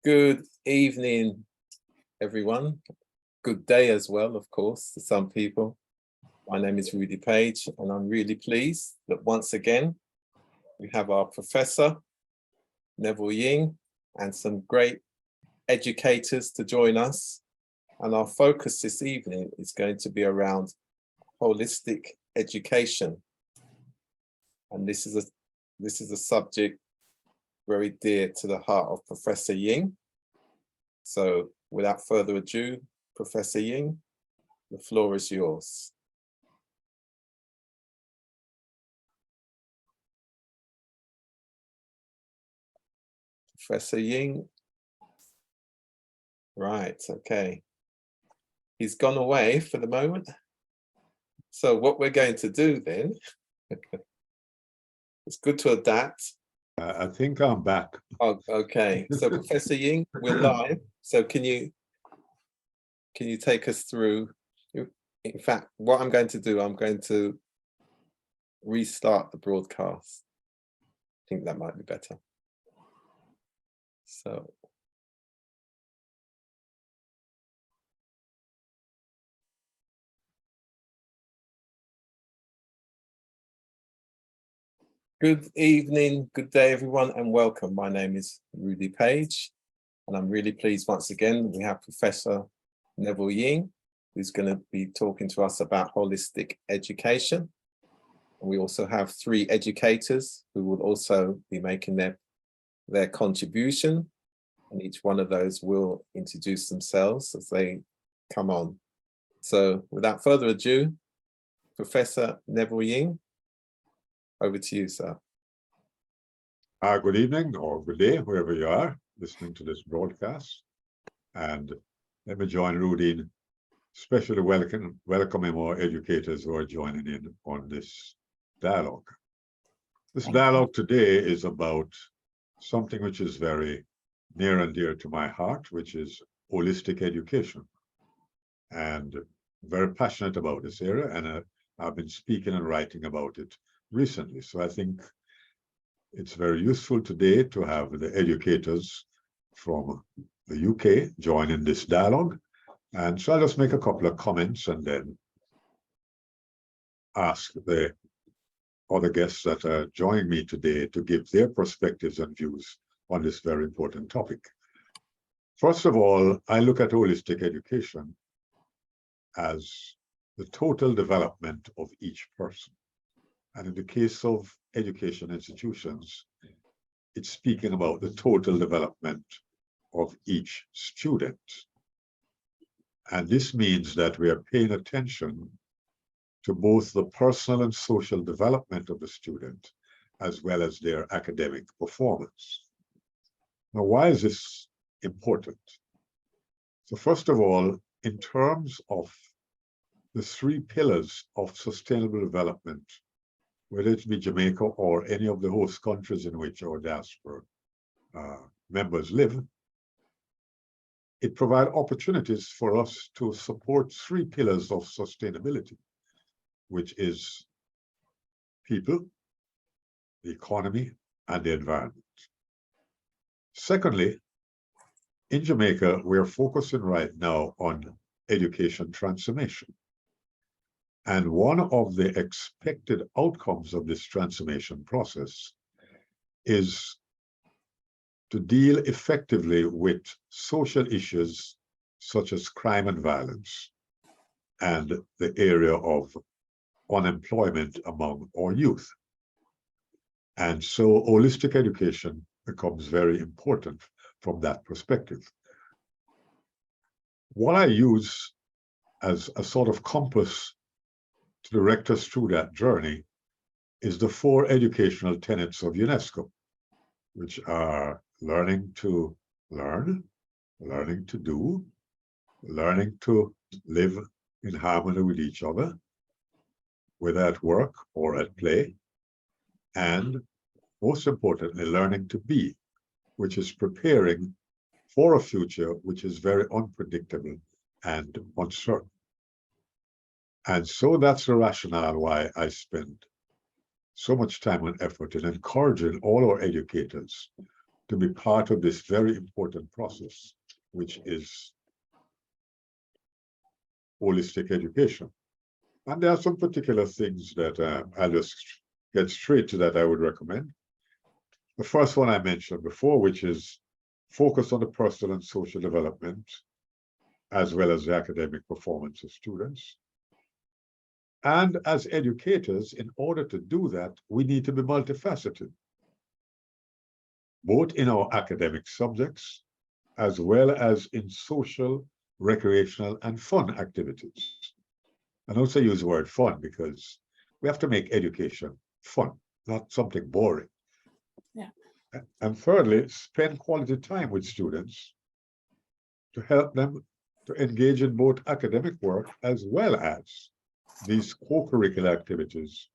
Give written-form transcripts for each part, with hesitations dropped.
Good evening, everyone. Good day as well, of course, to some people. My name is Rudy Page, and I'm really pleased that once again, we have our Professor, Neville Ying, and some great educators to join us. And our focus this evening is going to be around holistic education. And this is a subject very dear to the heart of Professor Ying. So without further ado, Professor Ying, the floor is yours. Professor Ying. Right, okay. He's gone away for the moment. So what we're going to do then, it's good to adapt. I think I'm back. Oh, okay. So Professor Ying, we're live. So can you take us through? In fact, what I'm going to do, I'm going to restart the broadcast. I think that might be better. So. Good evening, good day, everyone, and welcome. My name is Rudy Page, and I'm really pleased once again we have Professor Neville Ying, who's going to be talking to us about holistic education. And we also have three educators who will also be making their contribution, and each one of those will introduce themselves as they come on. So without further ado, Professor Neville Ying, over to you, sir. Good evening or good day, wherever you are listening to this broadcast. And let me join Rudy in especially welcoming more educators who are joining in on this dialogue. This dialogue today is about something which is very near and dear to my heart, which is holistic education. And very passionate about this area, and I've been speaking and writing about it recently. So I think it's very useful today to have the educators from the UK join in this dialogue. And so I'll just make a couple of comments and then ask the other guests that are joining me today to give their perspectives and views on this very important topic. First of all, I look at holistic education as the total development of each person. And in the case of education institutions, it's speaking about the total development of each student. And this means that we are paying attention to both the personal and social development of the student, as well as their academic performance. Now, why is this important? So first of all, in terms of the three pillars of sustainable development, whether it be Jamaica or any of the host countries in which our diaspora members live, it provides opportunities for us to support three pillars of sustainability, which is people, the economy, and the environment. Secondly, in Jamaica, we are focusing right now on education transformation. And one of the expected outcomes of this transformation process is to deal effectively with social issues such as crime and violence and the area of unemployment among our youth. And so holistic education becomes very important from that perspective. What I use as a sort of compass to direct us through that journey is the four educational tenets of UNESCO, which are learning to learn, learning to do, learning to live in harmony with each other, whether at work or at play, and most importantly, learning to be, which is preparing for a future which is very unpredictable and uncertain. And so that's the rationale why I spend so much time and effort in encouraging all our educators to be part of this very important process, which is holistic education. And there are some particular things that I'll just get straight to that I would recommend. The first one I mentioned before, which is focus on the personal and social development, as well as the academic performance of students. And as educators, in order to do that, we need to be multifaceted, both in our academic subjects, as well as in social, recreational, and fun activities. And also use the word fun because we have to make education fun, not something boring. Yeah. And thirdly, spend quality time with students to help them to engage in both academic work as well as these co-curricular activities,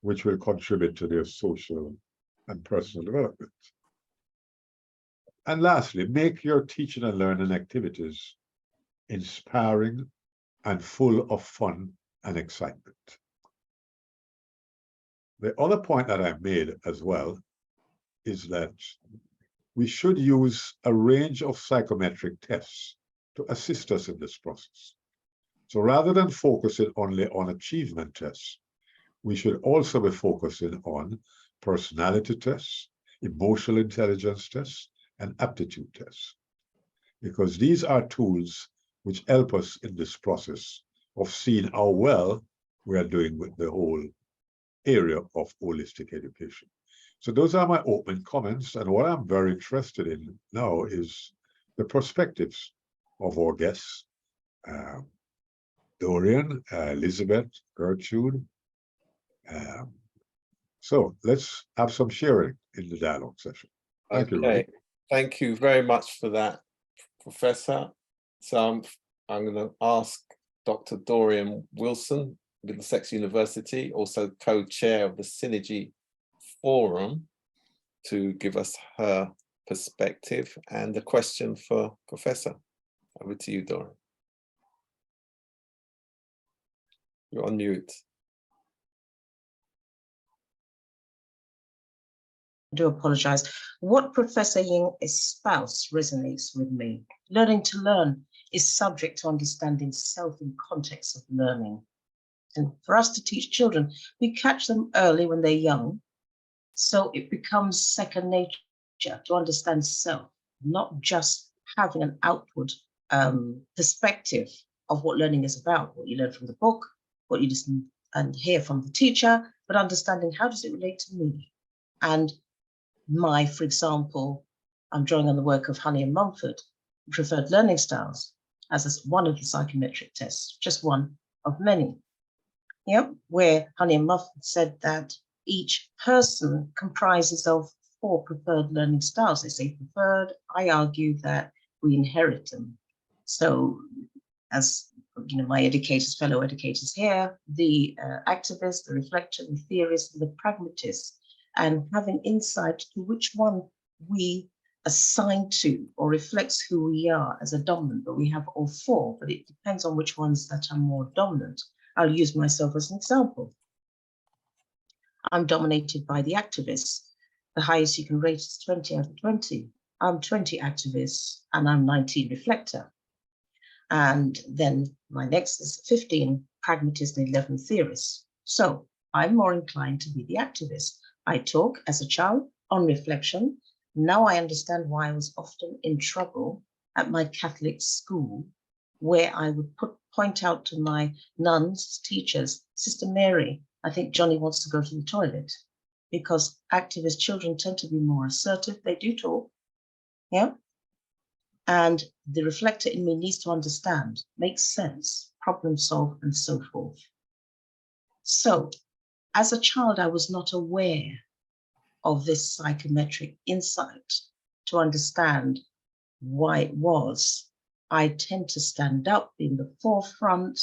which will contribute to their social and personal development. And lastly, make your teaching and learning activities inspiring and full of fun and excitement. The other point that I made as well is that we should use a range of psychometric tests to assist us in this process. So rather than focusing only on achievement tests, we should also be focusing on personality tests, emotional intelligence tests, and aptitude tests, because these are tools which help us in this process of seeing how well we are doing with the whole area of holistic education. So those are my opening comments, and what I'm very interested in now is the perspectives of our guests, Dorian, Elizabeth, Gertrude. So let's have some sharing in the dialogue session. Thank you, Rudy. Thank you very much for that, Professor. So I'm going to ask Dr. Dorian Wilson, Middlesex University, also co-chair of the Synergy Forum, to give us her perspective and a question for Professor. Over to you, Dorian. You're on mute. I do apologize. What Professor Ying espoused resonates with me. Learning to learn is subject to understanding self in context of learning. And for us to teach children, we catch them early when they're young. So it becomes second nature to understand self, not just having an outward perspective of what learning is about, what you learn from the book, what you listen and hear from the teacher, but understanding how does it relate to me? And for example, I'm drawing on the work of Honey and Mumford, preferred learning styles, as one of the psychometric tests, just one of many. Yep, where Honey and Mumford said that each person comprises of 4 preferred learning styles. They say preferred. I argue that we inherit them. So, as you know, my fellow educators here, the activist, the reflector, the theorist, the pragmatist, and having insight to which one we assign to or reflects who we are as a dominant. But we have all 4, but it depends on which ones that are more dominant. I'll use myself as an example. I'm dominated by the activists. The highest you can rate is 20 out of 20. I'm 20 activists and I'm 19 reflector. And then my next is 15 pragmatist and 11 theorists. So I'm more inclined to be the activist. I talk as a child on reflection. Now I understand why I was often in trouble at my Catholic school, where I would point out to my nuns, teachers, Sister Mary, I think Johnny wants to go to the toilet, because activist children tend to be more assertive. They do talk, yeah? And the reflector in me needs to understand, make sense, problem solve, and so forth. So as a child, I was not aware of this psychometric insight to understand why it was. I tend to stand up, be in the forefront,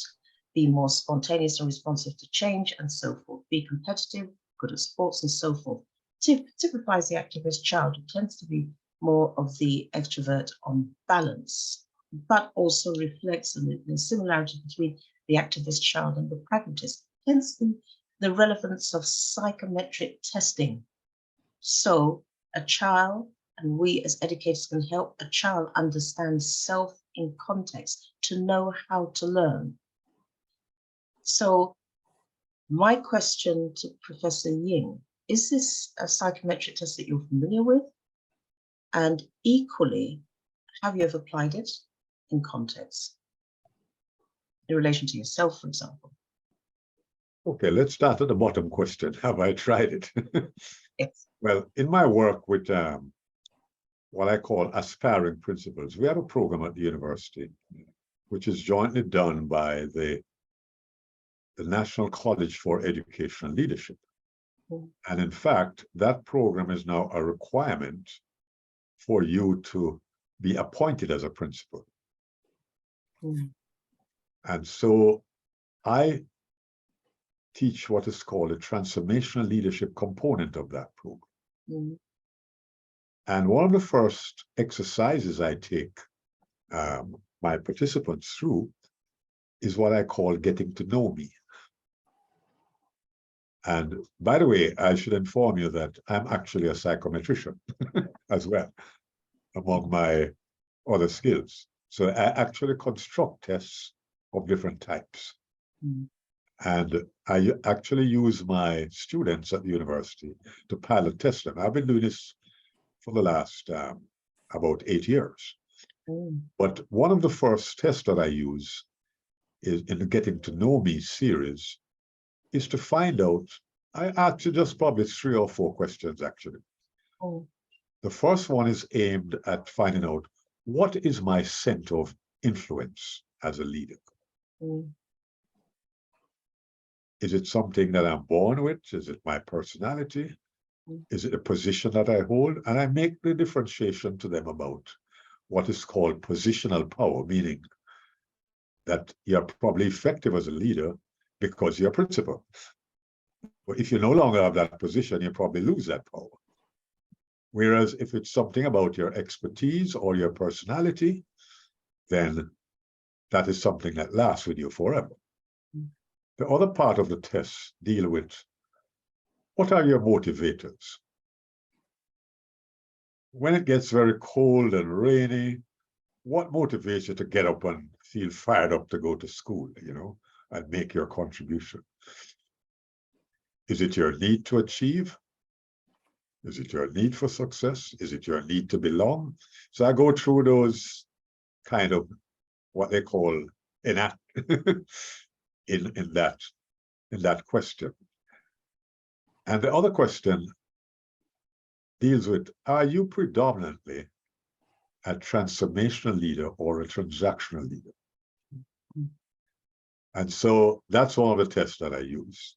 be more spontaneous and responsive to change, and so forth, be competitive, good at sports, and so forth. Typifies the activist child, who tends to be more of the extrovert on balance, but also reflects the similarity between the activist child and the pragmatist, hence the relevance of psychometric testing. So a child and we as educators can help a child understand self in context, to know how to learn. So my question to Professor Ying, is this a psychometric test that you're familiar with? And equally, have you ever applied it in context, in relation to yourself, for example? Okay, let's start at the bottom question. Have I tried it? Yes. Well, in my work with what I call aspiring principals, we have a program at the university, which is jointly done by the National College for Educational Leadership. And in fact, that program is now a requirement for you to be appointed as a principal. And so I teach what is called a transformational leadership component of that program. And one of the first exercises I take my participants through is what I call getting to know me. And by the way, I should inform you that I'm actually a psychometrician as well, among my other skills. So I actually construct tests of different types. And I actually use my students at the university to pilot test them. I've been doing this for the last about 8 years. But one of the first tests that I use is in the Getting to Know Me series is to find out, I ask you just probably 3 or 4 questions actually. The first one is aimed at finding out, what is my center of influence as a leader? Is it something that I'm born with? Is it my personality? Is it a position that I hold? And I make the differentiation to them about what is called positional power, meaning that you're probably effective as a leader because you're a principal. But if you no longer have that position, you probably lose that power. Whereas if it's something about your expertise or your personality, then that is something that lasts with you forever. The other part of the test deal with, what are your motivators? When it gets very cold and rainy, what motivates you to get up and feel fired up to go to school, and make your contribution? Is it your need to achieve? Is it your need for success? Is it your need to belong? So I go through those kind of what they call in that question. And the other question deals with, are you predominantly a transformational leader or a transactional leader? And so that's one of the tests that I use.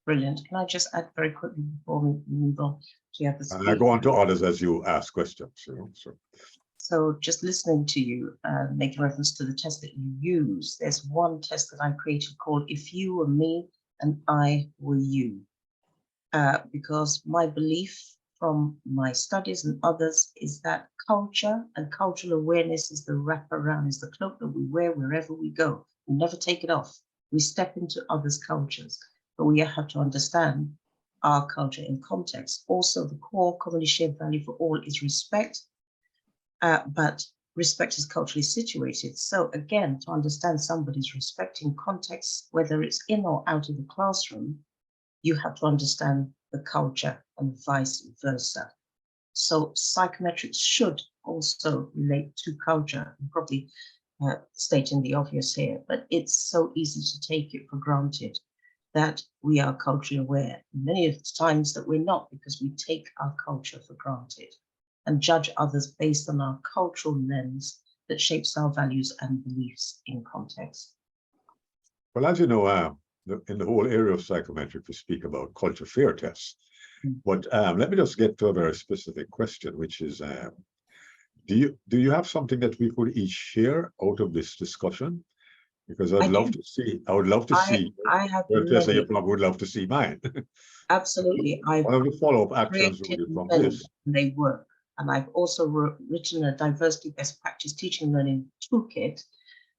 Brilliant. Can I just add very quickly before we move on to the others? And I go on to others as you ask questions. So just listening to you, making reference to the test that you use, there's one test that I created called If You Were Me and I Were You. Because my belief from my studies and others is that culture and cultural awareness is the wraparound, is the cloak that we wear wherever we go. We never take it off. We step into others' cultures, but we have to understand our culture in context. Also, the core commonly shared value for all is respect, but respect is culturally situated. So again, to understand somebody's respect in context, whether it's in or out of the classroom, you have to understand the culture and vice versa. So psychometrics should also relate to culture. I'm probably stating the obvious here, but it's so easy to take it for granted that we are culturally aware. Many of the times that we're not, because we take our culture for granted and judge others based on our cultural lens that shapes our values and beliefs in context. Well, as you know, in the whole area of psychometric, we speak about culture fear tests. But let me just get to a very specific question, which is, do you have something that we could each share out of this discussion? Because I would love to see. I have Professor, you probably would love to see mine. Absolutely. One of the follow-up actions from this. They work. And I've also written a diversity best practice teaching and learning toolkit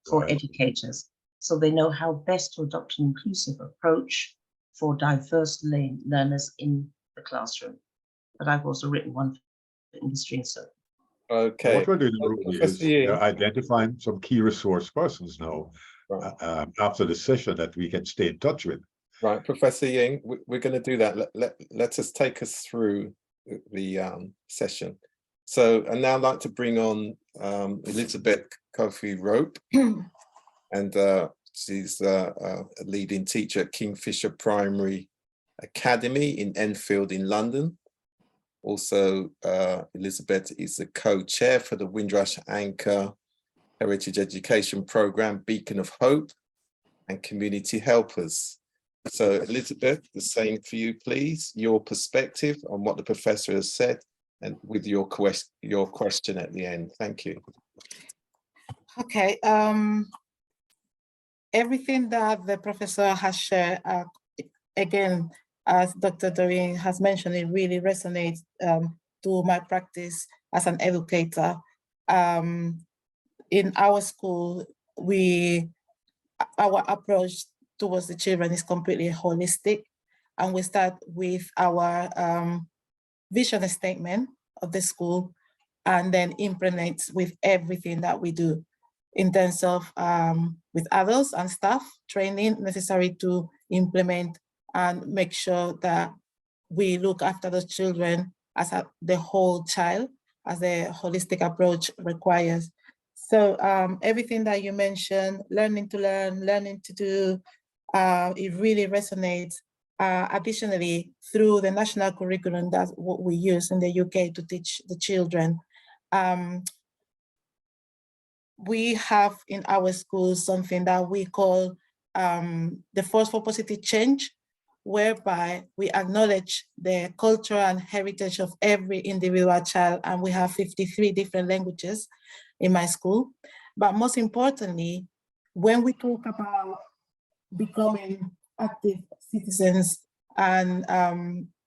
for educators, so they know how best to adopt an inclusive approach for diverse learners in the classroom. But I've also written one for industry and so. Okay. What we're doing, Rudy, is Professor Ying. identifying some key resource persons now Right. after the session that we can stay in touch with. Right, Professor Ying, we're going to do that. Let us take us through the session. So, and now I'd like to bring on Elizabeth Kofi Rope, and she's a leading teacher at Kingfisher Primary Academy in Enfield in London. Also, Elizabeth is the co-chair for the Windrush Anchor Heritage Education Programme, Beacon of Hope and Community Helpers. So Elizabeth, the same for you, please. Your perspective on what the professor has said, and with your question at the end. Thank you. Okay. Everything that the professor has shared, again, as Dr. Doreen has mentioned, it really resonates to my practice as an educator. In our school, our approach towards the children is completely holistic, and we start with our vision statement of the school, and then implement with everything that we do in terms of with adults and staff training necessary to implement and make sure that we look after those children as the whole child, as the holistic approach requires. So everything that you mentioned, learning to learn, learning to do, it really resonates. Additionally, through the national curriculum, that's what we use in the UK to teach the children. We have in our schools something that we call the Force for Positive Change, whereby we acknowledge the culture and heritage of every individual child, and we have 53 different languages in my school. But most importantly, when we talk about becoming active citizens and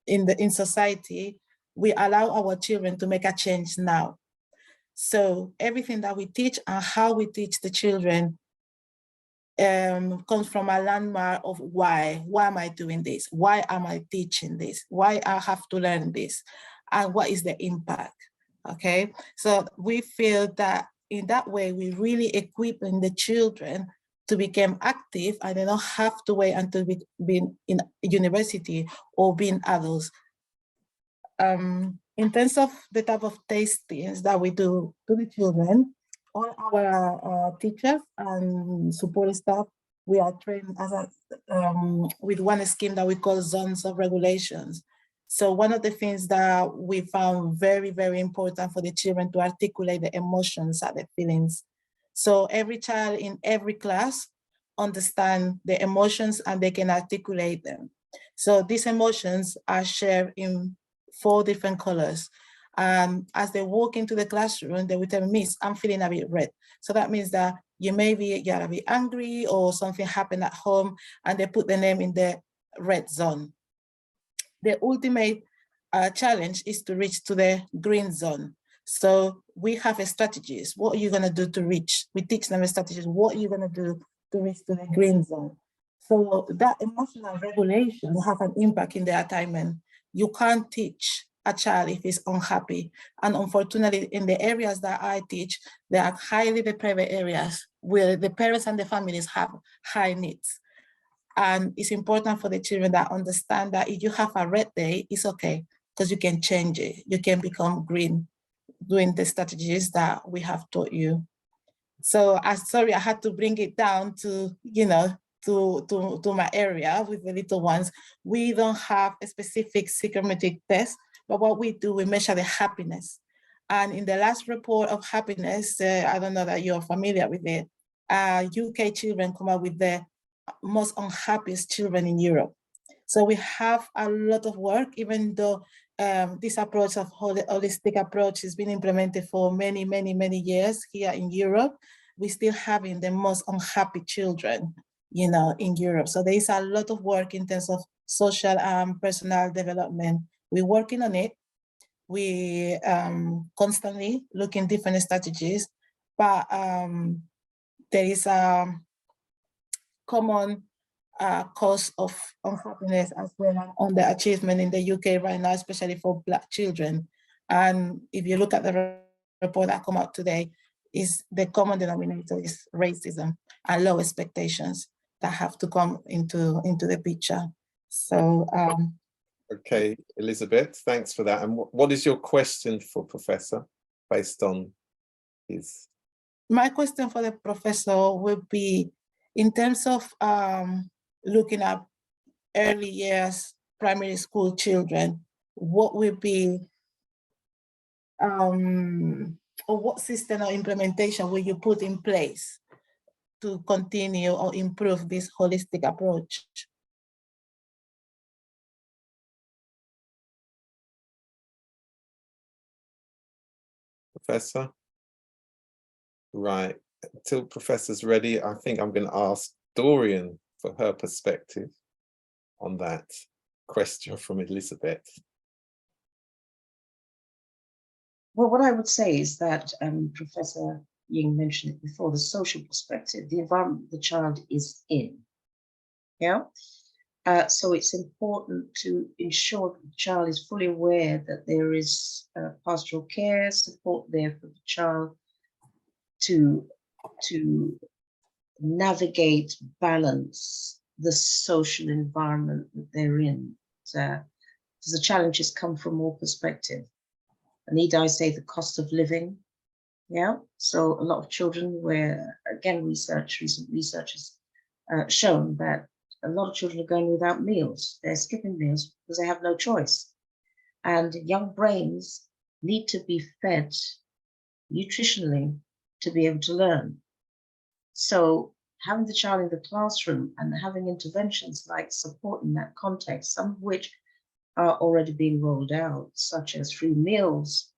in society, we allow our children to make a change now. So everything that we teach and how we teach the children comes from a landmark of why. Why am I doing this? Why am I teaching this? Why I have to learn this? And what is the impact? Okay, so we feel that in that way, we really equipping the children to become active, and they don't have to wait until being in university or being adults. In terms of the type of tastings that we do to the children, all our teachers and support staff, we are trained as with one scheme that we call zones of regulations. So one of the things that we found very, very important for the children to articulate the emotions and the feelings. So every child in every class understand the emotions and they can articulate them. So these emotions are shared in 4 different colors. As they walk into the classroom, they will tell me, "Miss, I'm feeling a bit red." So that means that you're a bit angry or something happened at home, and they put the name in the red zone. The ultimate challenge is to reach to the green zone. So we have strategies. What are you going to do to reach? We teach them strategies. What are you going to do to reach to the green zone? So that emotional regulation will have an impact in the attainment. You can't teach a child if he's unhappy. And unfortunately, in the areas that I teach, they are highly deprived areas where the parents and the families have high needs. And it's important for the children that understand that if you have a red day, it's okay, because you can change it. You can become green doing the strategies that we have taught you. So sorry, I had to bring it down to, to my area with the little ones. We don't have a specific psychometric test, but what we do, we measure the happiness. And in the last report of happiness, I don't know that you're familiar with it, UK children come up with the most unhappiest children in Europe. So we have a lot of work, even though this approach of holistic approach has been implemented for many, many, many years here in Europe. We're still having the most unhappy children, in Europe. So there is a lot of work in terms of social and personal development. We're working on it. We constantly looking different strategies, but there is a common cause of unhappiness as well on the achievement in the UK right now, especially for Black children. And if you look at the report that come out today, is the common denominator is racism and low expectations that have to come into the picture. So Okay, Elizabeth, thanks for that. And what is your question for Professor based on his? My question for the professor would be, in terms of looking at early years primary school children, what will be, or what system or implementation will you put in place to continue or improve this holistic approach? Professor? Right, until Professor's ready, I think I'm going to ask Dorian for her perspective on that question from Elizabeth. Well, what I would say is that Professor Ying mentioned it before, the social perspective, the environment the child is in. Yeah. So it's important to ensure that the child is fully aware that there is pastoral care support there for the child to navigate, balance the social environment that they're in. Because the challenges come from all perspectives. And need I say the cost of living? Yeah. So a lot of children where, again, recent research has shown that a lot of children are going without meals. They're skipping meals because they have no choice. And young brains need to be fed nutritionally to be able to learn. So having the child in the classroom and having interventions like support in that context, some of which are already being rolled out, such as free meals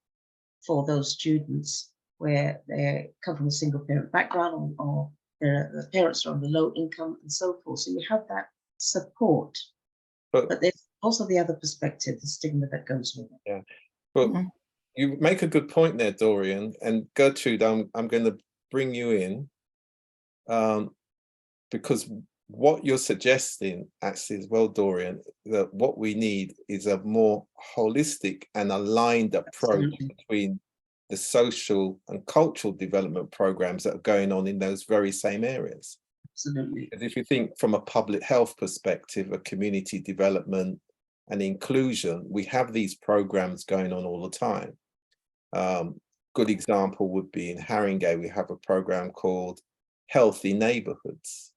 for those students where they come from a single parent background or the parents are on the low income and so forth. So you have that support, but there's also the other perspective, the stigma that goes with it. Yeah, but you make a good point there, Dorian. And Gertrude, I'm going to bring you in because what you're suggesting actually as well, Dorian, that what we need is a more holistic and aligned approach between the social and cultural development programs that are going on in those very same areas. Absolutely. Because if you think from a public health perspective, a community development and inclusion, we have these programs going on all the time. Good example would be in Haringey, we have a program called Healthy Neighborhoods.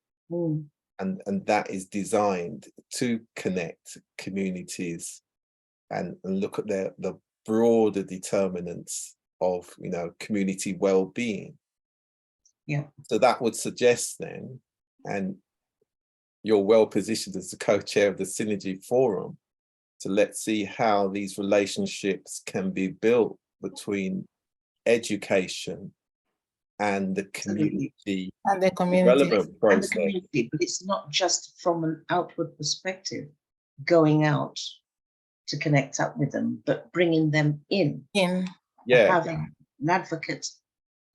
And that is designed to connect communities and look at the broader determinants of, you know, community well-being. Yeah. So that would suggest then, and you're well positioned as the co-chair of the Synergy Forum, so let's see how these relationships can be built between education and the community and the community development process. And the community, but it's not just from an outward perspective, going out to connect up with them, but bringing them in. Yeah, having an advocate,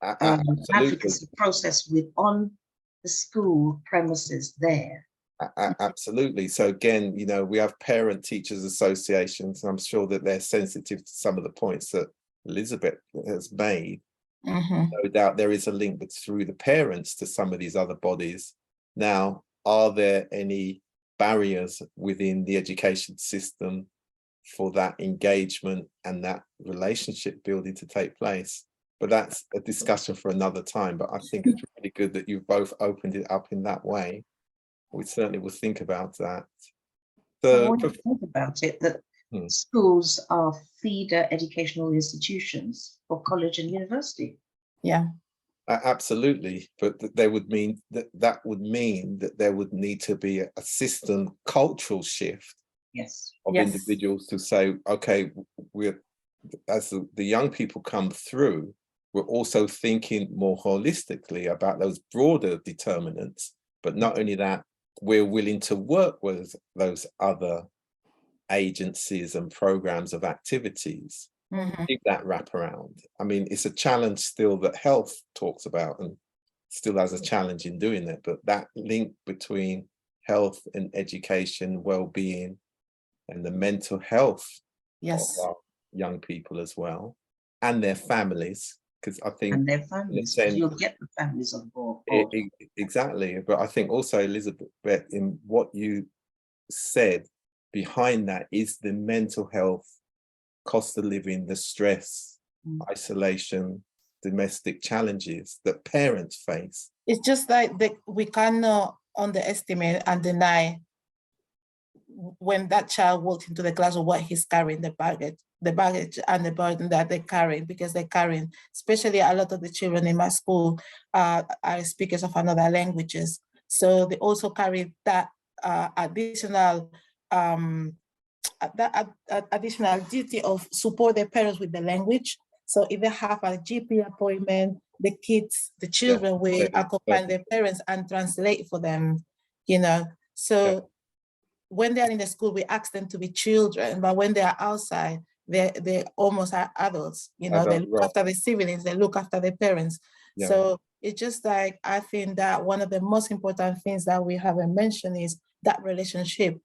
absolutely. advocacy process on the school premises there. Absolutely. So again, you know, we have parent teachers associations, and I'm sure that they're sensitive to some of the points that Elizabeth has made. No doubt there is a link through the parents to some of these other bodies. Now, are there any barriers within the education system for that engagement and that relationship building to take place? But that's a discussion for another time. But I think it's really good that you've both opened it up in that way. We certainly will think about that. So when you think about it, that schools are feeder educational institutions for college and university. Yeah. Absolutely, but they would mean that would mean that there would need to be a system cultural shift. Yes. Of individuals to say, okay, we're, as the young people come through, we're also thinking more holistically about those broader determinants, but not only that, we're willing to work with those other agencies and programs of activities. Keep that wraparound. I mean, it's a challenge still that health talks about and still has a challenge in doing that, but that link between health and education, well-being, and the mental health of our young people as well, and their families, because I think And their families, sense, you'll get the families on board. Exactly, but I think also, Elizabeth, in what you said behind that is the mental health, cost of living, the stress, isolation, domestic challenges that parents face. It's just like we cannot underestimate and deny when that child walks into the class of what he's carrying, the baggage and the burden that they're carrying, because they're carrying, especially a lot of the children in my school are speakers of another languages. So they also carry that additional additional duty of support their parents with the language. So if they have a GP appointment, the children will accompany their parents and translate for them, you know. So when they're in the school, we ask them to be children, but when they are outside, they almost are adults, you know. They look after the siblings, they look after their parents. So it's just like, I think that one of the most important things that we haven't mentioned is that relationship,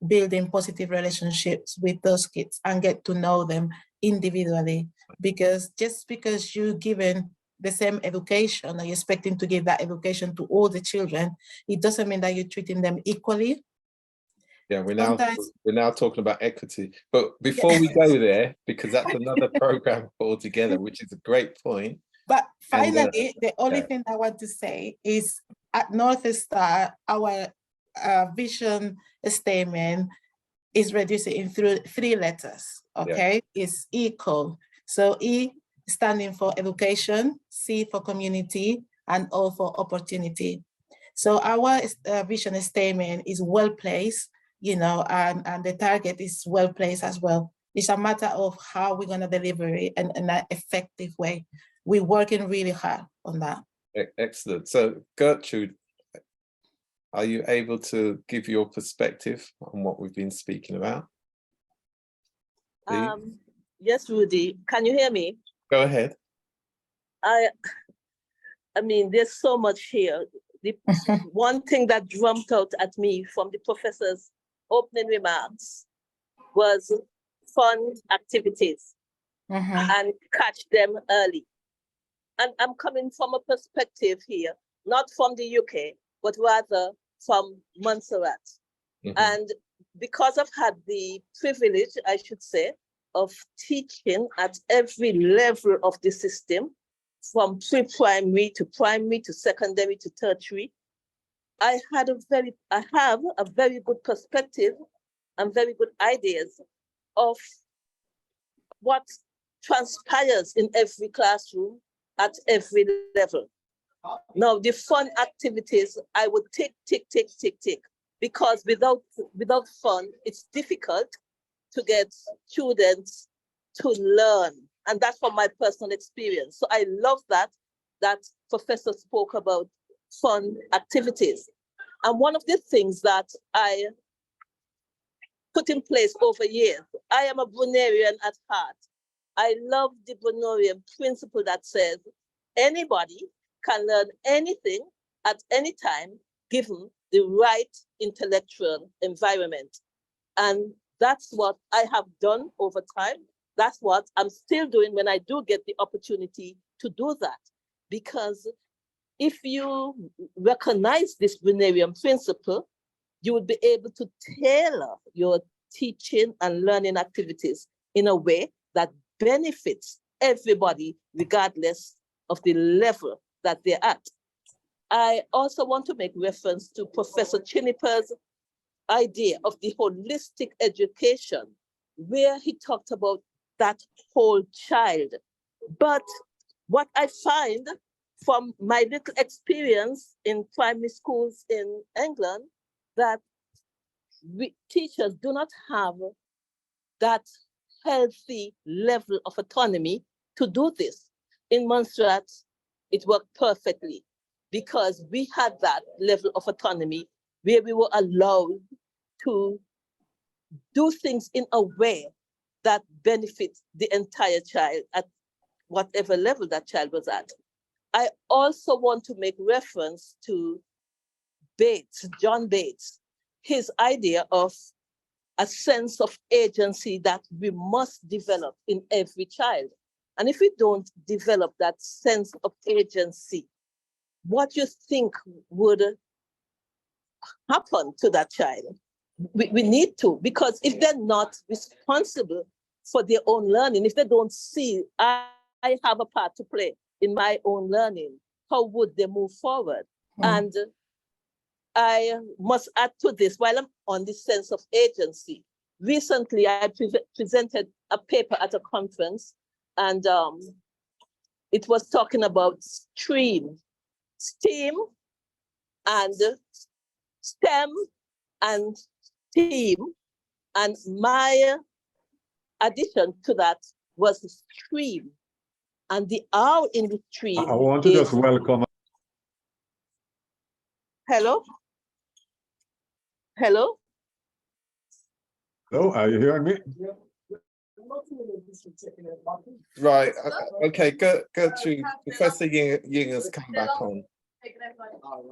building positive relationships with those kids and get to know them individually. Because just because you're given the same education, or you're expecting to give that education to all the children, it doesn't mean that you're treating them equally. Yeah, we're now talking about equity, but before we go there, because that's another program altogether, which is a great point. But finally, the only thing I want to say is at North Star, our vision statement is reduced in three letters. Okay, it's ECO. So E standing for education, C for community, and O for opportunity. So our vision statement is well placed, you know, and the target is well placed as well. It's a matter of how we're going to deliver it in an effective way. We're working really hard on that. Excellent. So Gertrude, are you able to give your perspective on what we've been speaking about? Yes, Rudy. Can you hear me? Go ahead. I mean, there's so much here. The one thing that jumped out at me from the professor's opening remarks was fun activities and catch them early. And I'm coming from a perspective here, not from the UK, but rather from Montserrat. And because I've had the privilege, I should say, of teaching at every level of the system, from pre-primary to secondary to tertiary, I have a very good perspective and very good ideas of what transpires in every classroom at every level. Now, the fun activities, I would tick, because without fun, it's difficult to get students to learn. And that's from my personal experience. So I love that Professor spoke about fun activities. And one of the things that I put in place over years, I am a Brunerian at heart. I love the Brunerian principle that says anybody can learn anything at any time, given the right intellectual environment. And that's what I have done over time. That's what I'm still doing when I do get the opportunity to do that. Because if you recognize this Brunerian principle, you will be able to tailor your teaching and learning activities in a way that benefits everybody, regardless of the level that they're at. I also want to make reference to Professor Chinipa's idea of the holistic education, where he talked about that whole child. But what I find from my little experience in primary schools in England, that teachers do not have that healthy level of autonomy to do this. In Montserrat, it worked perfectly because we had that level of autonomy where we were allowed to do things in a way that benefits the entire child at whatever level that child was at. I also want to make reference to John Bates, his idea of a sense of agency that we must develop in every child. And if we don't develop that sense of agency, what you think would happen to that child? We need to, because if they're not responsible for their own learning, if they don't see, I have a part to play in my own learning, how would they move forward? And I must add to this, while I'm on this sense of agency, recently I presented a paper at a conference, and it was talking about STEAM and STEM and STEAM, and my addition to that was STREAM, and the R in the STREAM. I want to just welcome. Hello? Hello? Hello, are you hearing me? Right. Okay. Gertrude, Professor Ying has come back on.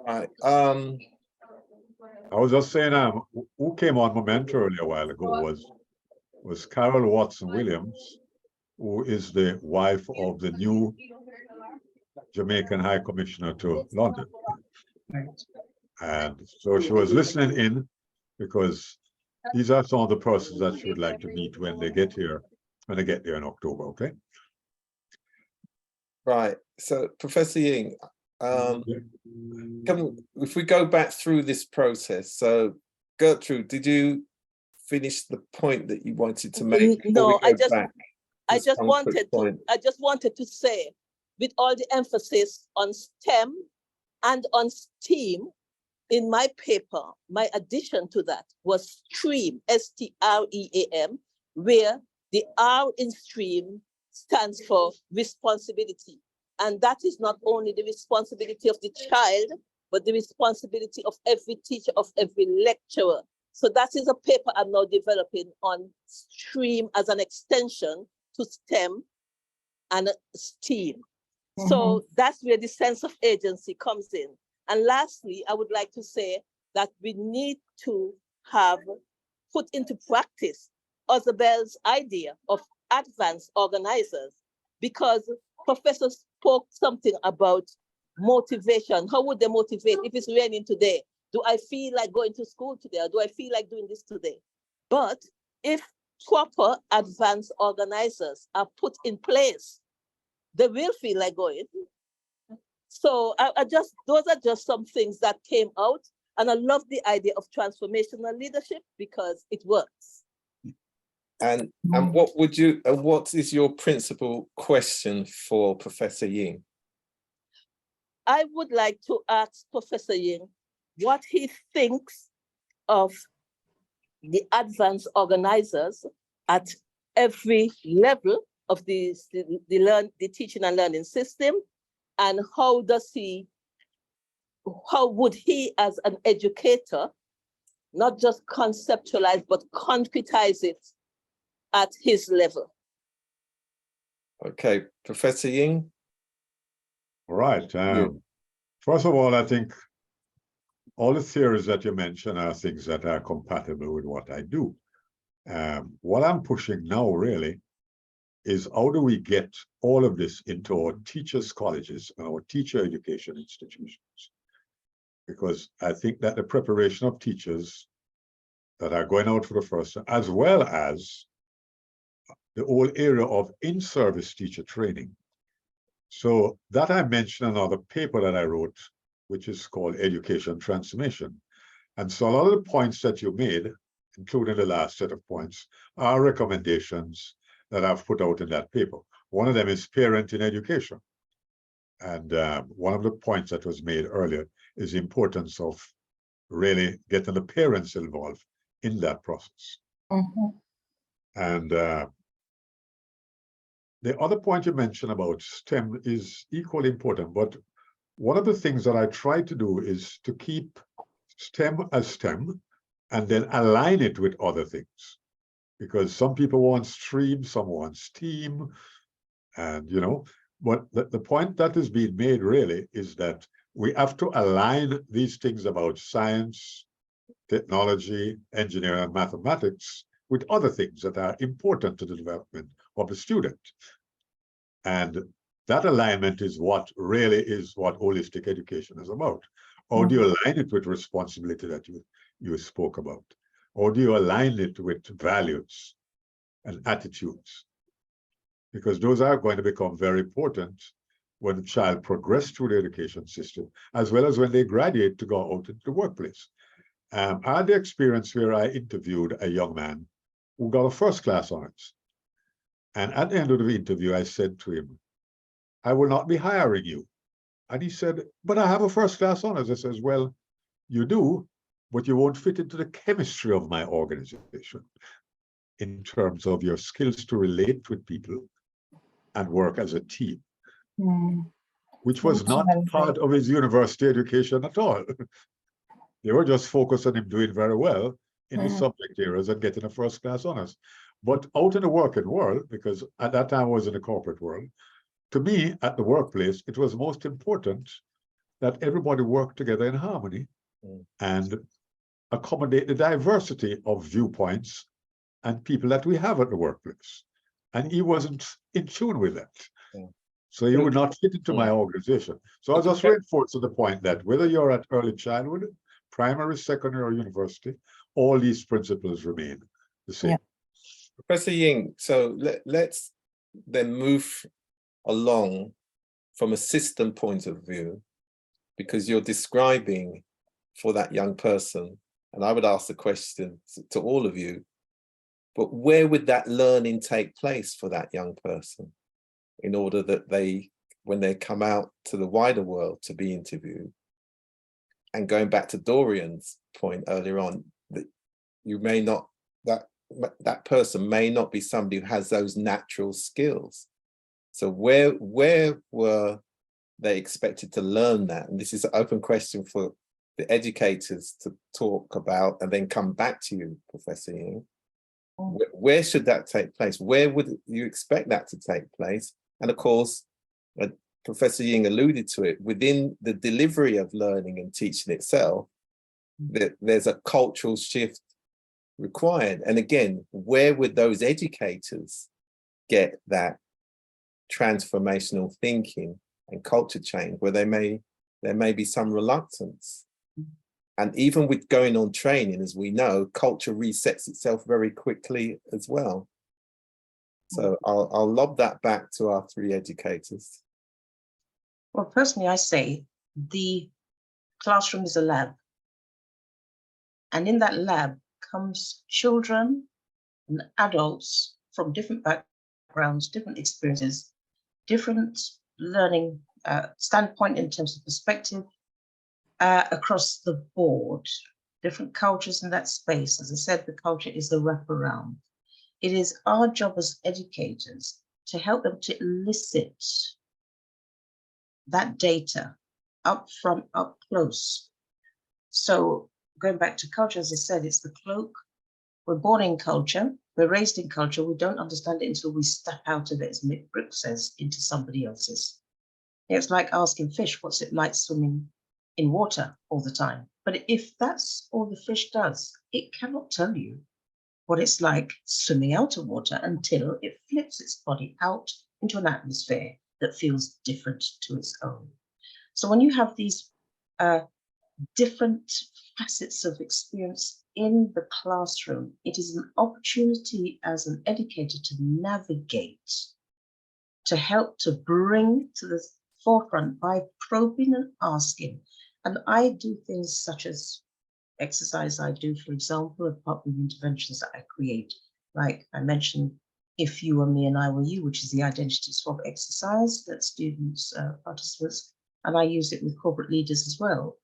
Right. I was just saying, who came on momentarily a while ago was Carol Watson Williams, who is the wife of the new Jamaican High Commissioner to London. And so she was listening in because these are some of the persons that she would like to meet when they get here, when they get there in October, okay? Right. So, Professor Ying, if we go back through this process, so Gertrude, did you finish the point that you wanted to make? No, I just wanted to say, with all the emphasis on STEM and on STEAM, in my paper, my addition to that was STREAM, STREAM, where the R in STREAM stands for responsibility. And that is not only the responsibility of the child, but the responsibility of every teacher, of every lecturer. So that is a paper I'm now developing on STREAM as an extension to STEM and STEAM. So that's where the sense of agency comes in. And lastly, I would like to say that we need to have put into practice Isabel's idea of advanced organizers, because Professor spoke something about motivation. How would they motivate if it's raining today? Do I feel like going to school today? Or do I feel like doing this today? But if proper advanced organizers are put in place, they will feel like going. So those are just some things that came out. And I love the idea of transformational leadership because it works. And what is your principal question for Professor Ying? I would like to ask Professor Ying what he thinks of the advanced organizers at every level of the teaching and learning system, and how would he as an educator not just conceptualize but concretize it at his level? Okay, Professor Ying. All right. First of all, I think all the theories that you mentioned are things that are compatible with what I do. What I'm pushing now really is how do we get all of this into our teachers' colleges and our teacher education institutions? Because I think that the preparation of teachers that are going out for the first time, as well as the whole area of in-service teacher training. So that I mentioned another paper that I wrote, which is called Education Transformation. And so a lot of the points that you made, including the last set of points, are recommendations that I've put out in that paper. One of them is parenting education. And one of the points that was made earlier is the importance of really getting the parents involved in that process. And the other point you mentioned about STEM is equally important, but one of the things that I try to do is to keep STEM as STEM and then align it with other things. Because some people want STREAM, some want STEAM, and but the point that is being made really is that we have to align these things about science, technology, engineering, and mathematics with other things that are important to the development of the student. And that alignment is what really is what holistic education is about. How do you align it with responsibility that you spoke about? Or do you align it with values and attitudes? Because those are going to become very important when the child progresses through the education system, as well as when they graduate to go out into the workplace. I had the experience where I interviewed a young man who got a first-class honors. And at the end of the interview, I said to him, I will not be hiring you. And he said, but I have a first-class honors. I says, well, you do, but you won't fit into the chemistry of my organization in terms of your skills to relate with people and work as a team, which was not part of his university education at all. They were just focused on him doing very well in his subject areas and getting a first-class honors. But out in the working world, because at that time I was in the corporate world, to me, at the workplace, it was most important that everybody worked together in harmony and accommodate the diversity of viewpoints and people that we have at the workplace. And he wasn't in tune with that. So he would not fit into my organization. So I'll just reinforce the point that whether you're at early childhood, primary, secondary, or university, all these principles remain the same. Professor Ying, so let's then move along from a system point of view, because you're describing for that young person, and I would ask the question to all of you, but where would that learning take place for that young person in order that they, when they come out to the wider world to be interviewed? And going back to Dorian's point earlier on, that you may not, that person may not be somebody who has those natural skills. So where were they expected to learn that? And this is an open question for the educators to talk about and then come back to you, Professor Ying. Where should that take place? Where would you expect that to take place? And of course, Professor Ying alluded to it, within the delivery of learning and teaching itself, there's a cultural shift required. And again, where would those educators get that transformational thinking and culture change, where there may be some reluctance? And even with going on training, as we know, culture resets itself very quickly as well. So I'll lob that back to our three educators. Well, personally, I say the classroom is a lab. And in that lab comes children and adults from different backgrounds, different experiences, different learning standpoint in terms of perspective across the board, different cultures in that space. As I said, the culture is the wraparound. It is our job as educators to help them to elicit that data up front, up close. So going back to culture, as I said, it's the cloak. We're born in culture, we're raised in culture, we don't understand it until we step out of it, as Mick Brooks says, into somebody else's. It's like asking fish, what's it like swimming in water all the time? But if that's all the fish does, it cannot tell you what it's like swimming out of water until it flips its body out into an atmosphere that feels different to its own. So when you have these different facets of experience in the classroom, it is an opportunity as an educator to navigate, to help to bring to the forefront by probing and asking. And I do things such as exercise I do, for example, apart from the interventions that I create. Like I mentioned, If You Were Me and I Were You, which is the identity swap exercise that students, participants, and I use it with corporate leaders as well,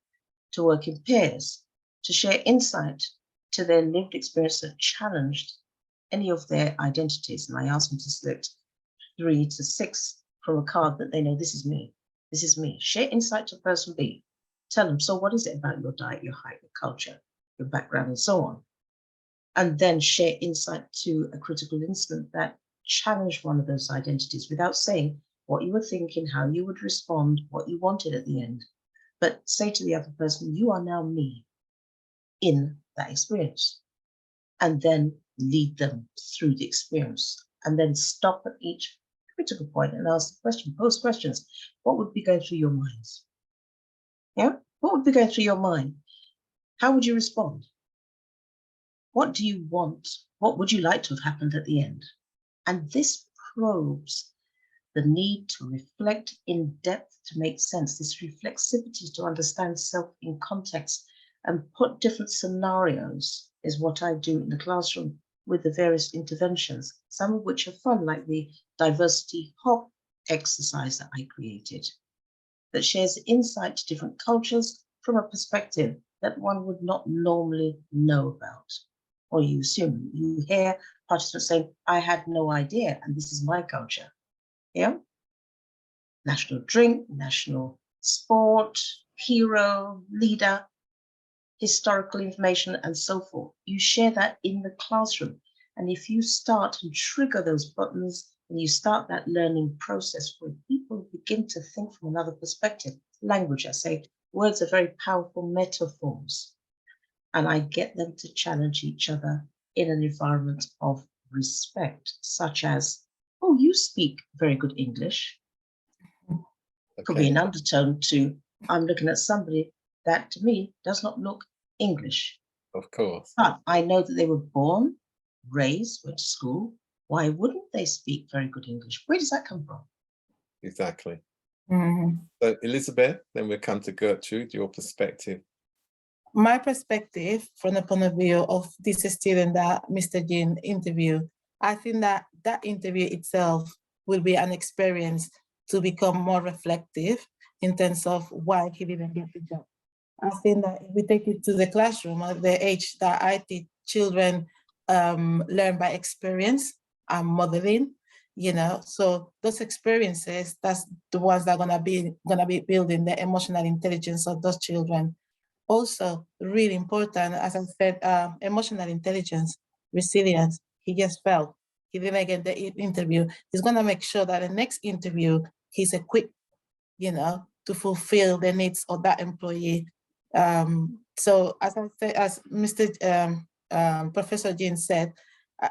to work in pairs, to share insight to their lived experience that challenged any of their identities. And I ask them to select 3 to 6 from a card that they know, this is me, this is me. Share insight to person B. Tell them, so what is it about your diet, your height, your culture, your background, and so on? And then share insight to a critical incident that challenged one of those identities without saying what you were thinking, how you would respond, what you wanted at the end. But say to the other person, you are now me in that experience and then lead them through the experience and then stop at each critical point and ask the question, pose questions. What would be going through your minds? Yeah, what would be going through your mind? How would you respond? What do you want? What would you like to have happened at the end? And this probes the need to reflect in depth to make sense, this reflexivity to understand self in context and put different scenarios is what I do in the classroom with the various interventions, some of which are fun, like the diversity hop exercise that I created, that shares insight to different cultures from a perspective that one would not normally know about. Or you assume, you hear participants saying, I had no idea, and this is my culture. Yeah? National drink, national sport, hero, leader, historical information, and so forth. You share that in the classroom. And if you start and trigger those buttons, and you start that learning process where people begin to think from another perspective, language, I say, words are very powerful metaphors. And I get them to challenge each other in an environment of respect, such as, oh, you speak very good English. Could be an undertone to, I'm looking at somebody that to me does not look English. Of course. But I know that they were born, raised, went to school. Why wouldn't they speak very good English? Where does that come from? Exactly. Mhm. So Elizabeth, then we'll come to Gertrude, your perspective. My perspective from the point of view of this student that Mr. Jean interviewed, I think that that interview itself will be an experience to become more reflective in terms of why he didn't get the job. I think that if we take it to the classroom at the age that I teach, children learn by experience and modeling, you know, so those experiences, that's the ones that are gonna be building the emotional intelligence of those children. Also, really important, as I said, emotional intelligence, resilience. He just felt he didn't get the interview. He's gonna make sure that the next interview he's equipped, you know, to fulfill the needs of that employee. So as I said, as Mr. Professor Jean said,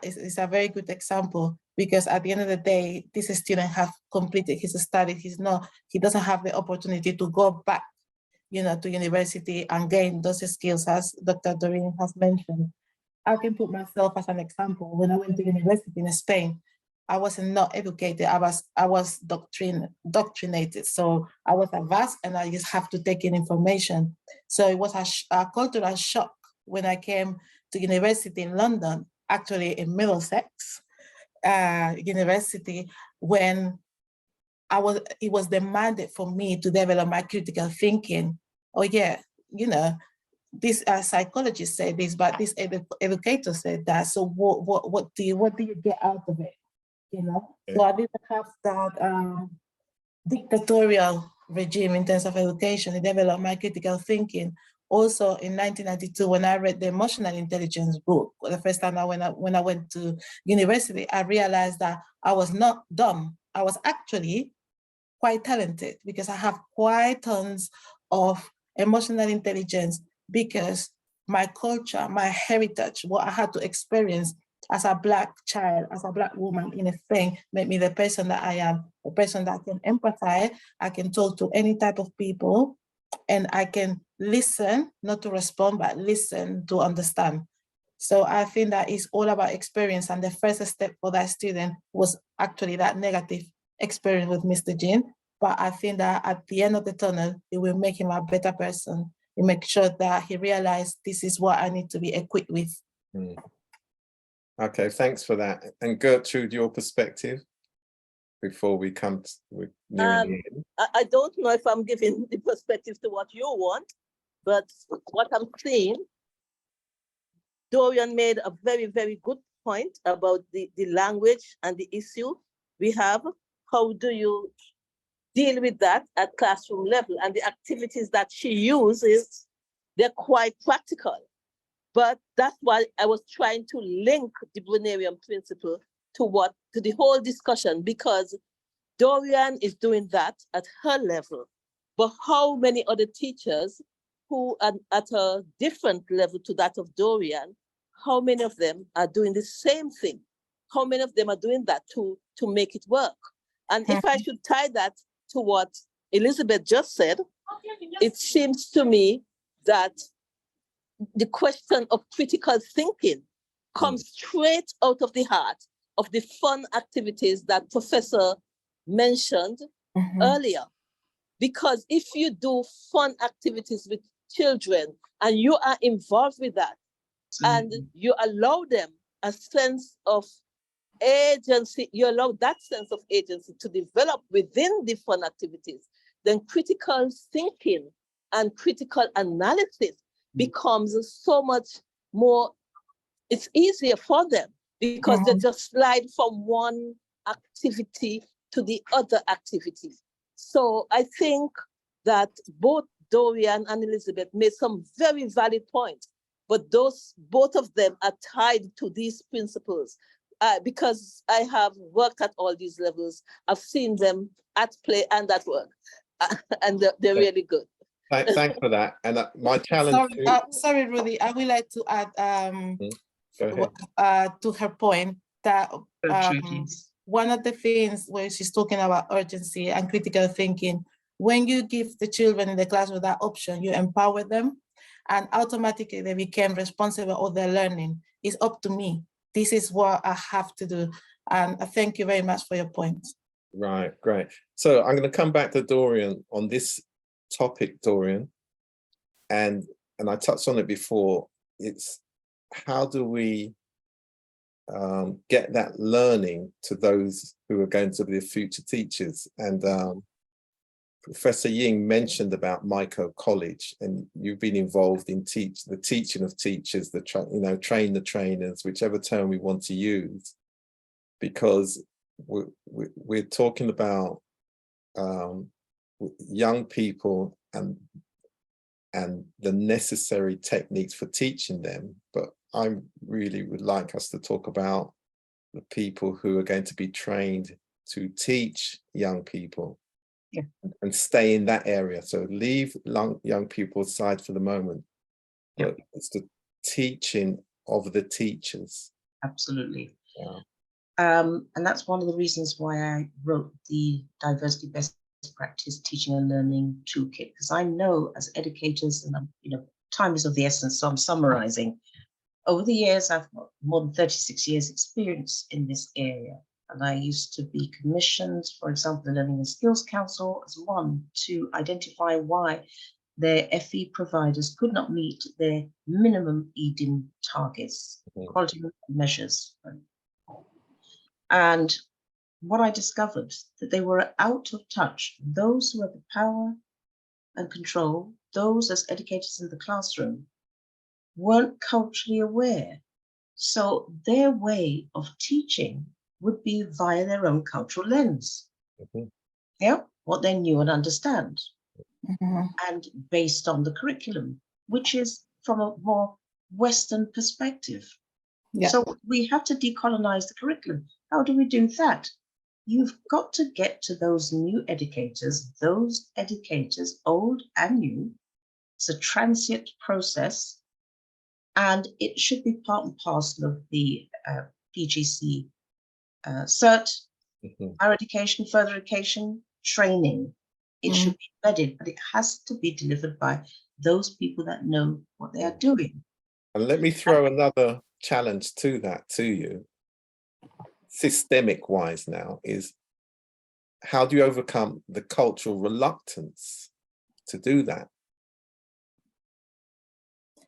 it's a very good example because at the end of the day, this student have completed his study. He doesn't have the opportunity to go back, you know, to university and gain those skills as Dr. Doreen has mentioned. I can put myself as an example. When I went to university in Spain, I was not educated. I was doctrinated. So I was advanced and I just have to take in information. So it was a cultural shock when I came to university in London, actually in Middlesex University, when it was demanded for me to develop my critical thinking. Oh yeah, you know, this psychologist said this, but this educator said that. So what do you get out of it? You know, so I didn't have that dictatorial regime in terms of education. It developed my critical thinking. Also in 1992, when I read the emotional intelligence book, the first time when I went to university, I realized that I was not dumb. I was actually quite talented because I have quite tons of emotional intelligence because my culture, my heritage, what I had to experience as a Black child, as a Black woman in Spain, made me the person that I am, a person that can empathize, I can talk to any type of people, and I can listen, not to respond, but listen to understand. So I think that it's all about experience, and the first step for that student was actually that negative experience with Mr. Jean. But I think that at the end of the tunnel, it will make him a better person. It makes sure that he realized this is what I need to be equipped with. Okay, thanks for that. And Gertrude, your perspective before we come to nearing the end. I don't know if I'm giving the perspective to what you want, but what I'm seeing, Dorian made a very, very good point about the language and the issue we have. How do you deal with that at classroom level? And the activities that she uses, they're quite practical. But that's why I was trying to link the Brunerian principle to the whole discussion, because Dorian is doing that at her level. But how many other teachers who are at a different level to that of Dorian, how many of them are doing the same thing? How many of them are doing that to make it work? And if I should tie that to what Elizabeth just said, it seems to me that the question of critical thinking comes straight out of the heart of the fun activities that Professor mentioned earlier. Because if you do fun activities with children and you are involved with that, and you allow them a sense of agency, you allow that sense of agency to develop within the fun activities, then critical thinking and critical analysis becomes so much more, it's easier for them because they just slide from one activity to the other activity. So I think that both Dorian and Elizabeth made some very valid points, but both of them are tied to these principles. Because I have worked at all these levels, I've seen them at play and at work, and they're really good. Thanks for that. And my challenge. Sorry, Rudy, I would like to add Go ahead. to her point that one of the things where she's talking about urgency and critical thinking, when you give the children in the classroom that option, you empower them and automatically they become responsible of their learning. It's up to me. This is what I have to do. And I thank you very much for your point. Right, great. So I'm going to come back to Dorian on this topic, Dorian. And I touched on it before. It's how do we get that learning to those who are going to be the future teachers? And Professor Ying mentioned about Micro College, and you've been involved in the teaching of teachers, train the trainers, whichever term we want to use, because we're talking about young people and the necessary techniques for teaching them. But I really would like us to talk about the people who are going to be trained to teach young people. Yeah. And stay in that area. So leave young people aside for the moment. But it's the teaching of the teachers. Absolutely. Yeah. And that's one of the reasons why I wrote the Diversity Best Practice Teaching and Learning Toolkit, because I know as educators, and time is of the essence, so I'm summarizing. Over the years, I've got more than 36 years experience in this area. And I used to be commissioned, for example, the Learning and Skills Council as one to identify why their FE providers could not meet their minimum EDIM targets, quality measures. And what I discovered, that they were out of touch. Those who had the power and control, those as educators in the classroom, weren't culturally aware. So their way of teaching would be via their own cultural lens. Yeah, what they knew and understand. And based on the curriculum, which is from a more Western perspective. Yeah. So we have to decolonize the curriculum. How do we do that? You've got to get to those new educators, old and new. It's a transient process, and it should be part and parcel of the PGC cert, higher education, further education, training. It should be embedded, but it has to be delivered by those people that know what they are doing. And let me throw another challenge to that to you, systemic wise now, is how do you overcome the cultural reluctance to do that?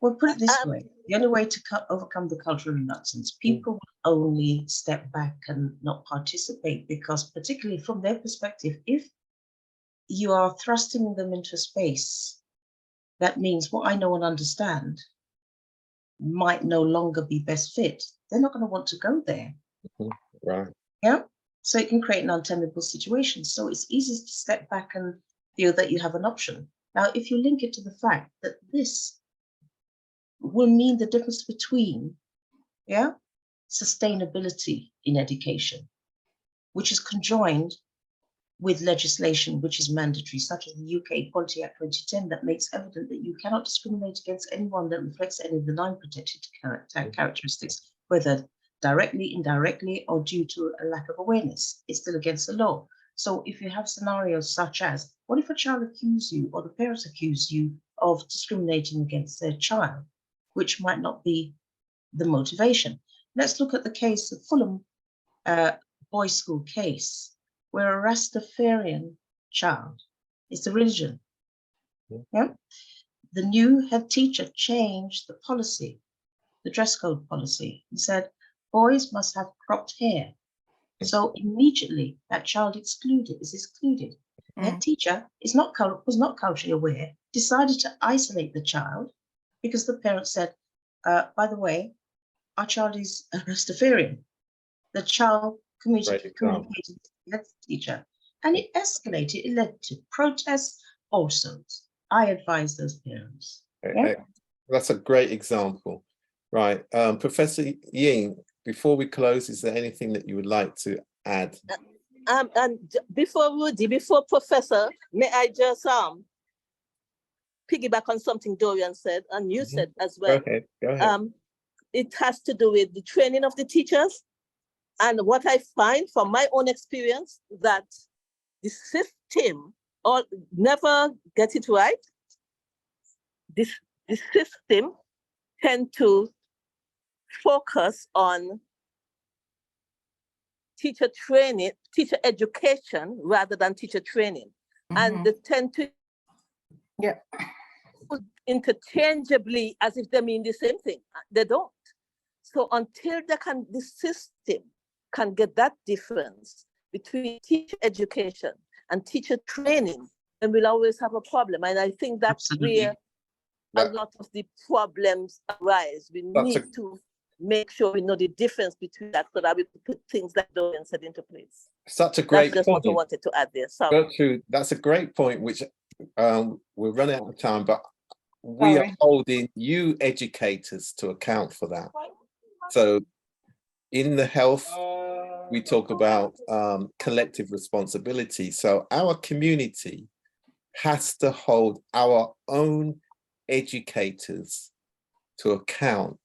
Well, put it this way, the only way to overcome the cultural reluctance, people will only step back and not participate, because particularly from their perspective, if you are thrusting them into a space, that means what I know and understand might no longer be best fit. They're not going to want to go there. Right. Yeah. So it can create an untenable situation. So it's easy to step back and feel that you have an option. Now, if you link it to the fact that this will mean the difference between, sustainability in education, which is conjoined with legislation which is mandatory, such as the UK Equality Act 2010, that makes evident that you cannot discriminate against anyone that reflects any of the 9 protected characteristics, whether directly, indirectly, or due to a lack of awareness. It's still against the law. So if you have scenarios such as, what if a child accuses you or the parents accuse you of discriminating against their child, which might not be the motivation? Let's look at the case of Fulham boys' school case, where a Rastafarian child is the religion. Yeah. The new head teacher changed the policy, the dress code policy, and said boys must have cropped hair. So immediately that child is excluded. That teacher was not culturally aware, decided to isolate the child because the parents said, by the way, our child is a Rastafarian. The child communicated to the teacher, and it escalated. It led to protests. Also, I advise those parents. Yeah? That's a great example. Right. Professor Ying, before we close, is there anything that you would like to add? And before Rudy, before Professor, may I just piggyback on something Dorian said, and you said as well. Go ahead. It has to do with the training of the teachers. And what I find from my own experience, that the system never get it right. The system tend to focus on teacher training, teacher education, rather than teacher training. And they tend to interchangeably as if they mean the same thing. They don't. So until the system can get that difference between teacher education and teacher training, then we'll always have a problem. And I think that's where a lot of the problems arise. We need to make sure we know the difference between that, so that we put things that Dorian said into place. Such a great That's just point. what I wanted to add there. So Gertrude, that's a great point, which we're running out of time, but we are holding you educators to account for that. So in the health, we talk about collective responsibility. So our community has to hold our own educators to account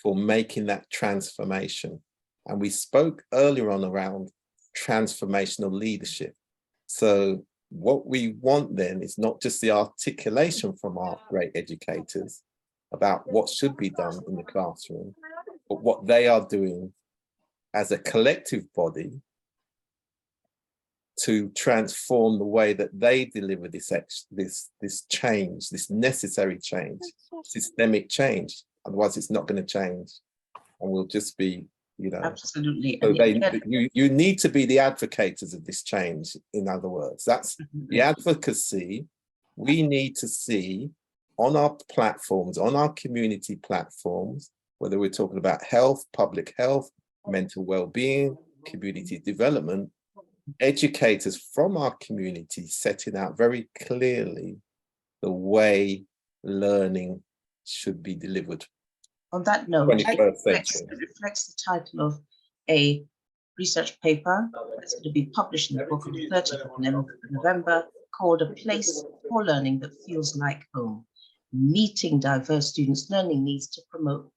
for making that transformation. And we spoke earlier on around transformational leadership. So what we want then is not just the articulation from our great educators about what should be done in the classroom, but what they are doing as a collective body to transform the way that they deliver this change, this necessary change, systemic change. Otherwise, it's not going to change, and we'll just be, absolutely. So you need to be the advocates of this change. In other words, that's the advocacy we need to see on our platforms, on our community platforms, whether we're talking about health, public health, mental well-being, community development, educators from our community setting out very clearly the way learning should be delivered. On that note, it reflects the title of a research paper that's going to be published in the book on the 30th of November, called A Place for Learning That Feels Like Home, Meeting Diverse Students' Learning Needs to Promote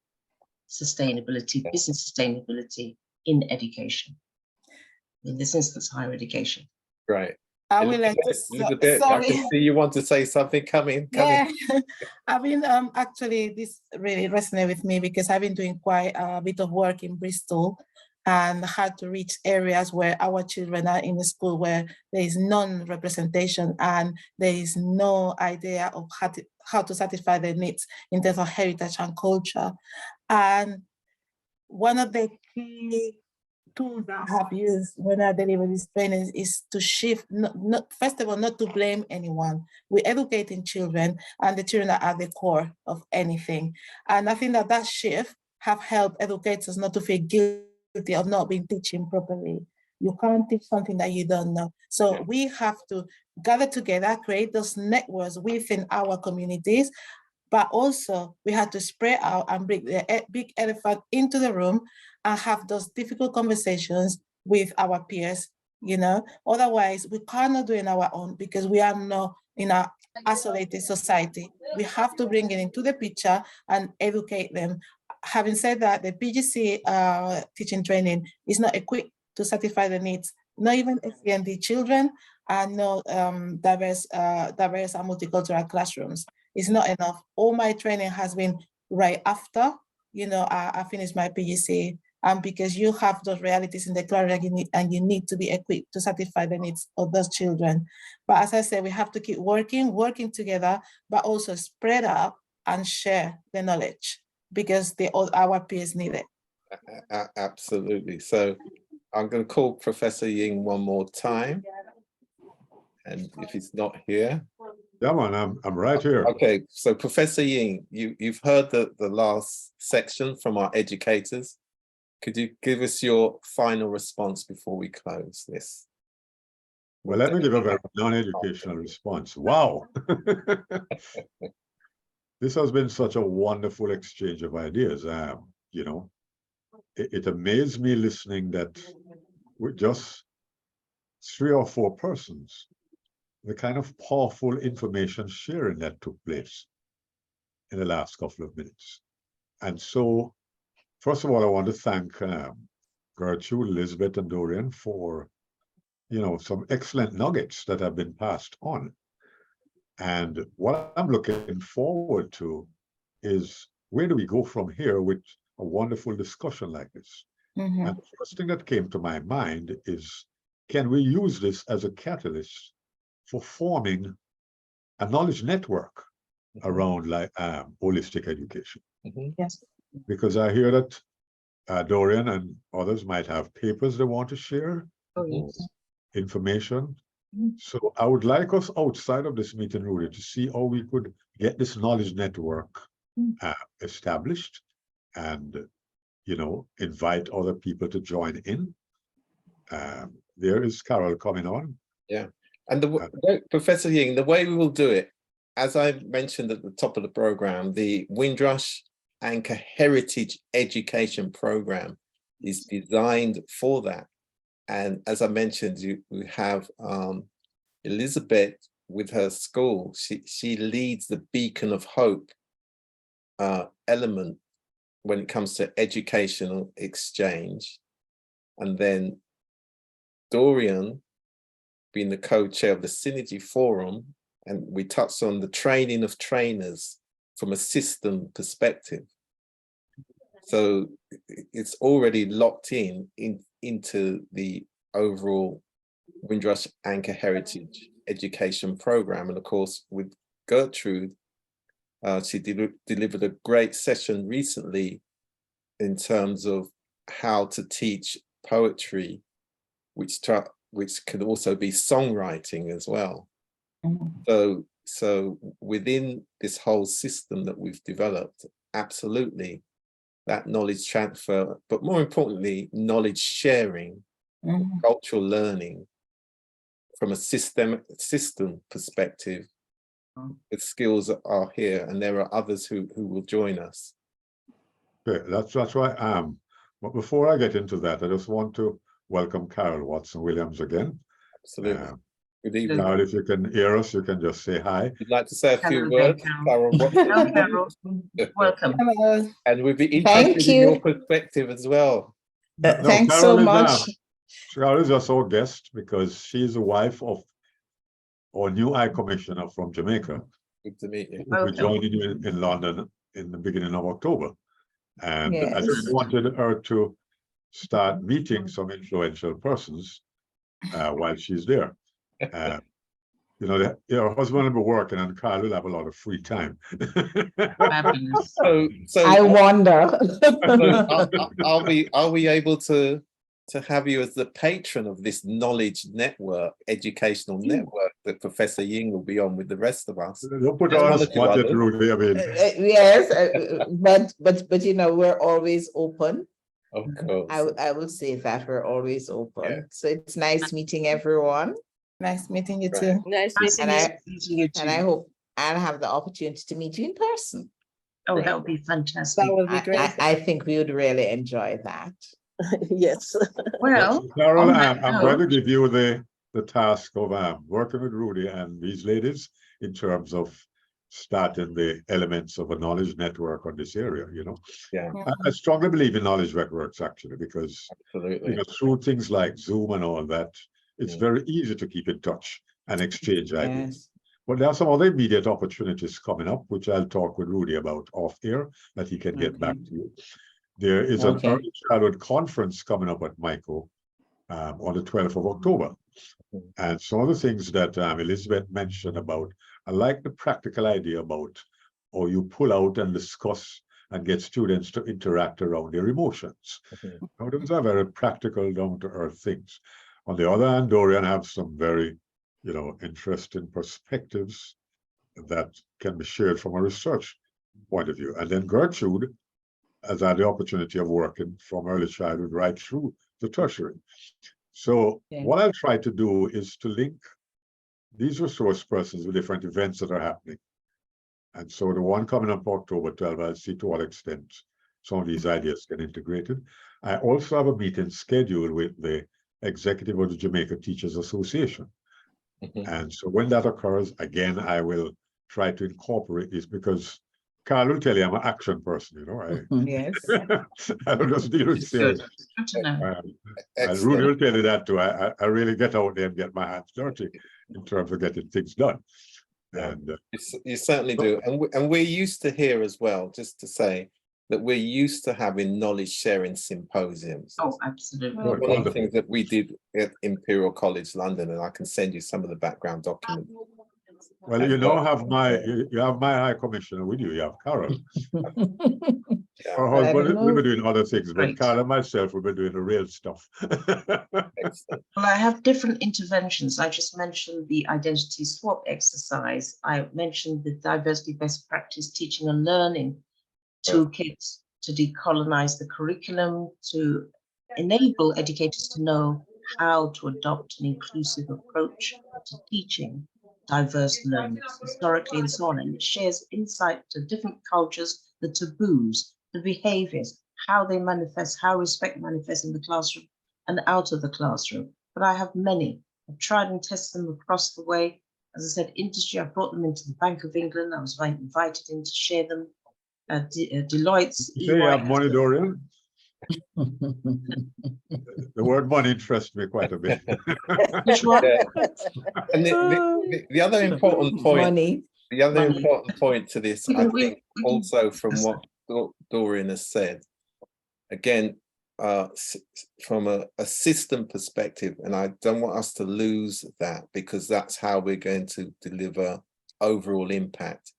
Sustainability, Business Sustainability in Education. In this instance, higher education. Right. I will Elizabeth, I can see you want to say something. Come in. I've been actually, this really resonated with me because I've been doing quite a bit of work in Bristol and had to reach areas where our children are in a school where there is non-representation and there is no idea of how to satisfy their needs in terms of heritage and culture. And one of the key tools that I have used when I deliver these trainings is to shift, first of all, not to blame anyone. We're educating children, and the children are at the core of anything. And I think that shift have helped educators not to feel guilty of not being teaching properly. You can't teach something that you don't know. So we have to gather together, create those networks within our communities, but also we have to spread out and bring the big elephant into the room and have those difficult conversations with our peers, you know. Otherwise, we cannot do it on our own because we are not in an isolated society. We have to bring it into the picture and educate them. Having said that, the PGC teaching training is not equipped to satisfy the needs, not even SEND children and no diverse and multicultural classrooms. It's not enough. All my training has been right after, you know, I finished my PGC, and because you have those realities in the classroom and you need to be equipped to satisfy the needs of those children. But as I said, we have to keep working together, but also spread out and share the knowledge because our peers need it. Absolutely. So I'm going to call Professor Ying one more time. And if he's not here. Yeah, man, I'm right here. Okay, so Professor Ying, you've heard the last section from our educators. Could you give us your final response before we close this? Well, let me give a very non-educational response. Wow. This has been such a wonderful exchange of ideas. You know, it amazed me listening that with just 3 or 4 persons, the kind of powerful information sharing that took place in the last couple of minutes. And so, first of all, I want to thank Gertrude, Elizabeth, and Dorian for, you know, some excellent nuggets that have been passed on. And what I'm looking forward to is where do we go from here with a wonderful discussion like this? Mm-hmm. And the first thing that came to my mind is, can we use this as a catalyst for forming a knowledge network around like holistic education? Yes. Because I hear that Dorian and others might have papers they want to share, information. So I would like us outside of this meeting, Rudy, to see how we could get this knowledge network established and, you know, invite other people to join in. There is Carol coming on. Yeah, and Professor Ying, the way we will do it, as I mentioned at the top of the program, the Windrush Anchor Heritage Education Program is designed for that. And as I mentioned, we have Elizabeth with her school. She leads the Beacon of Hope element when it comes to educational exchange. And then Dorian being the co-chair of the Synergy Forum, and we touched on the training of trainers from a system perspective. So it's already locked into the overall Windrush Anchor Heritage Education Program. And of course, with Gertrude, she delivered a great session recently in terms of how to teach poetry, which could also be songwriting as well. Mm-hmm. So within this whole system that we've developed, absolutely, that knowledge transfer, but more importantly, knowledge sharing, mm-hmm. cultural learning from a system perspective, the skills are here, and there are others who will join us. Okay, that's right. But before I get into that, I just want to welcome Carol Watson-Williams again. Absolutely. Good evening. Carol, if you can hear us, you can just say hi. You'd like to say a few words, Carol? Hello, Carol. Welcome. Hello. And we'd be interested in your perspective as well. Thanks so much. Carol is just our guest because she's the wife of our new High Commissioner from Jamaica. Good to meet you. We joined you in London in the beginning of October. And yes. I just wanted her to start meeting some influential persons while she's there. You know, her husband will be working and Carl will have a lot of free time. Fabulous. So I wonder. Are we able to have you as the patron of this knowledge network, educational network that Professor Ying will be on with the rest of us? Don't put on a spot yet, Rudy. I mean. Yes, but you know, we're always open. Of course. I will say that we're always open. Yeah. So it's nice meeting everyone. Nice meeting you too. Nice meeting you. And I hope I'll have the opportunity to meet you in person. Oh, that would be fantastic. That would be great. I think we would really enjoy that. Yes. Well, Carol, on that I'm going to note- give you the task of working with Rudy and these ladies in terms of starting the elements of a knowledge network on this area, you know. Yeah, I strongly believe in knowledge networks, actually, because absolutely. through things like Zoom and all that, it's very easy to keep in touch and exchange ideas. Yes. But there are some other immediate opportunities coming up, which I'll talk with Rudy about off air, that he can get back to you. There is an Okay. early childhood conference coming up at MICO on the 12th of October. And some of the things that Elizabeth mentioned about, I like the practical idea about, or you pull out and discuss and get students to interact around their emotions. Now, those are very practical, down-to-earth things. On the other hand, Dorian have some very, interesting perspectives that can be shared from a research point of view. And then Gertrude has had the opportunity of working from early childhood right through the tertiary. So what I'll try to do is to link these resource persons with different events that are happening. And so the one coming up October 12, I'll see to what extent some of these ideas get integrated. I also have a meeting scheduled with the executive of the Jamaica Teachers Association. And so when that occurs, again, I will try to incorporate this because Carl will tell you I'm an action person, Yes. I don't just deal with Good. theory. Good to know. And Rudy will tell you that too. I really get out there and get my hands dirty in terms of getting things done. Yeah. And You certainly do. And we're used to here as well, just to say that we're used to having knowledge sharing symposiums. Oh, absolutely. Good. One of the things that we did at Imperial College London, and I can send you some of the background documents. well, you have my high commissioner with you. You have Carol. Yeah. Her But I husband don't will be know. doing other things, but Right. Carol and myself will be doing the real stuff. Excellent. Well, I have different interventions. I just mentioned the identity swap exercise. I mentioned the diversity best practice teaching and learning toolkits to decolonize the curriculum, to enable educators to know how to adopt an inclusive approach to teaching diverse learners historically and so on. And it shares insight to different cultures, the taboos, the behaviors, how they manifest, how respect manifests in the classroom and out of the classroom. But I have many. I've tried and tested them across the way. As I said, industry, I brought them into the Bank of England. I was invited in to share them. Deloitte's. You EY, have money, Dorian? The word money interests me quite a bit. Which one? Yeah. And the other important point, Money. the other Money. important point to this, I think, We can also from discuss what Dorian has said, again, from a system perspective, and I don't want us to lose that because that's how we're going to deliver overall impact,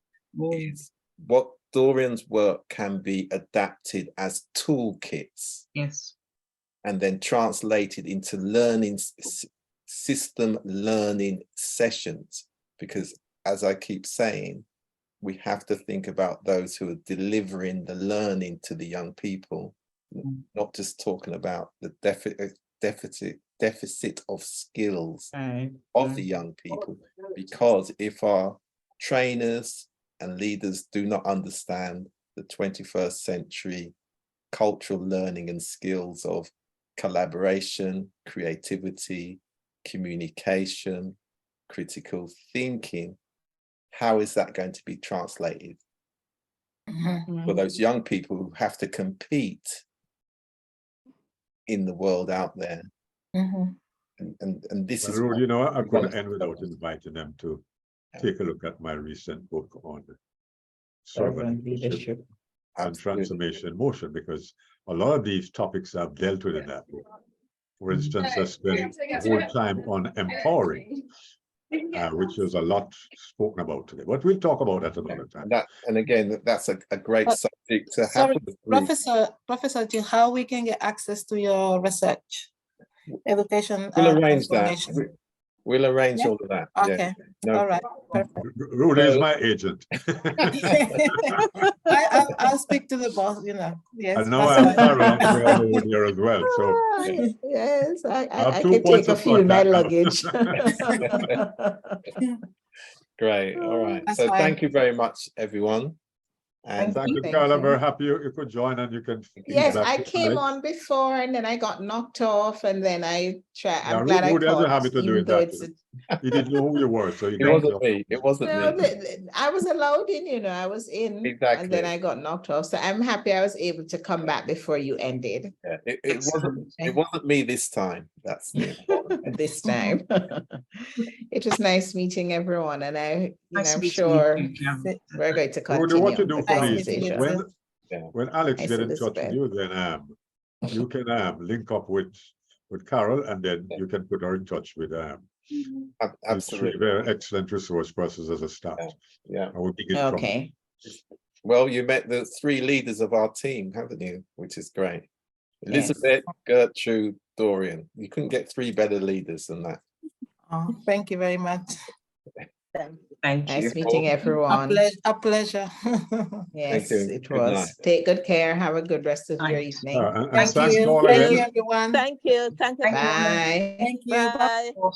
is what Dorian's work can be adapted as toolkits. Yes. And then translated into learning system learning sessions, because as I keep saying, we have to think about those who are delivering the learning to the young people, not just talking about the deficit of skills of the young people, because if our trainers and leaders do not understand the 21st century cultural learning and skills of collaboration, creativity, communication, critical thinking, how is that going to be translated for those young people who have to compete in the world out there? And this is Rudy, I couldn't end without inviting them to take a look at my recent book on servant leadership and transformation in motion, because a lot of these topics I've dealt with in that book. For instance, I spent the whole time on empowering, which is a lot spoken about today, but we'll talk about that another time. And again, that's a great subject to have. Sorry, Professor Jing, how we can get access to your research, education? We'll arrange that. transformation? We'll arrange all of that. Okay. Yeah. No, All right. Perfect. Rudy is my agent. I'll speak to the boss. Yes. And now I have Carol over here as well. So Yes, I I have 2 can points take a of few in my contact now. luggage. Great. All right. That's So fine. thank you very much, everyone. And Thank you, Thank Carla. you. Very happy you could join and you can. Yes, feedback I to came Alex. on before and then I got knocked off and then I tried. Yeah, I'm glad I Rudy has a caught, habit of even doing though that. it's He didn't know who you were, so he it got wasn't off. me. It wasn't no, me. I was allowed in, you know, I was in, and Exactly. then I got knocked off. So I'm happy I was able to come back before you ended Yeah, it Excellent. wasn't me this time. That's the important thing. this time. It was nice meeting everyone, and Nice I'm meeting you sure too, Karen. we're going to Rudy, what you continue do the for me, Nice meeting you conversation. too. when Alex Nice, get in touch with Elizabeth. you, then you can link up with Carol, and then you can put her in touch with these three Absolutely. very excellent resource persons as a start. Yeah. I will begin from Okay. Well, you met the 3 leaders of our team, haven't you? Which is great. Yes. Elizabeth, Gertrude, Dorian. You couldn't get 3 better leaders than that. Oh, thank you very much. Thank you. Nice meeting A, everyone. a pleasure. Yes, you. it Good night. was. Take good care. Have a good rest of your Night. evening. and Thank thanks you. all Thank again. you, everyone. Thank you. Thank you. Thank you. Bye. Thank you. Bye. Bye.